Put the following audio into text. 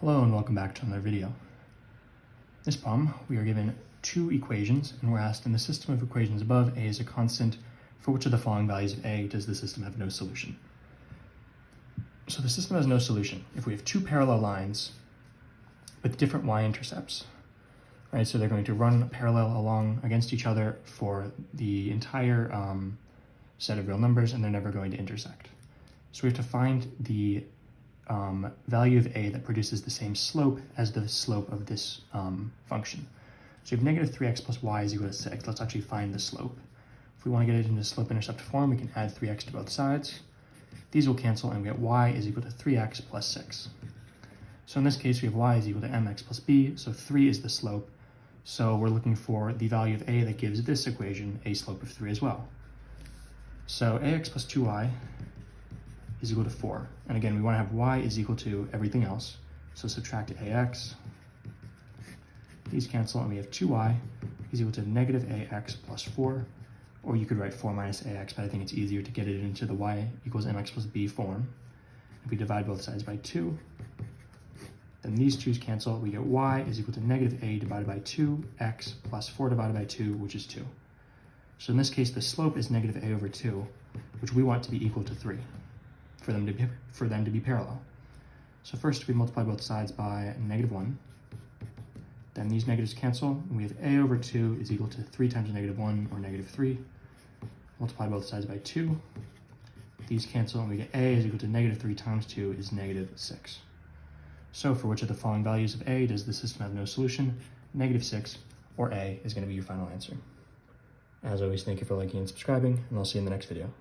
Hello and welcome back to another video. In this problem, we are given two equations and we're asked, in the system of equations above, a is a constant, for which of the following values of a does the system have no solution? So the system has no solution if we have two parallel lines with different y-intercepts, right? So they're going to run parallel along against each other for the entire set of real numbers, and they're never going to intersect. So we have to find the value of a that produces the same slope as the slope of this function. So we have negative 3x plus y is equal to 6. Let's actually find the slope. If we want to get it into slope-intercept form, we can add 3x to both sides. These will cancel, and we get y is equal to 3x plus 6. So in this case, we have y is equal to mx plus b, so 3 is the slope. So we're looking for the value of a that gives this equation a slope of 3 as well. So ax plus 2y is equal to 4. And again, we want to have y is equal to everything else. So subtract ax. These cancel, and we have 2y is equal to negative ax plus 4. Or you could write 4 minus ax, but I think it's easier to get it into the y equals mx plus b form. If we divide both sides by 2, then these 2's cancel. We get y is equal to negative a divided by 2, x plus 4 divided by 2, which is 2. So in this case, the slope is negative a over 2, which we want to be equal to 3. For them to be parallel. So first we multiply both sides by negative 1. Then these negatives cancel, and we have a over 2 is equal to 3 times negative 1, or negative 3. Multiply both sides by 2. These cancel, and we get a is equal to negative 3 times 2 is negative 6. So for which of the following values of a does the system have no solution? Negative 6, or a, is going to be your final answer. As always, thank you for liking and subscribing, and I'll see you in the next video.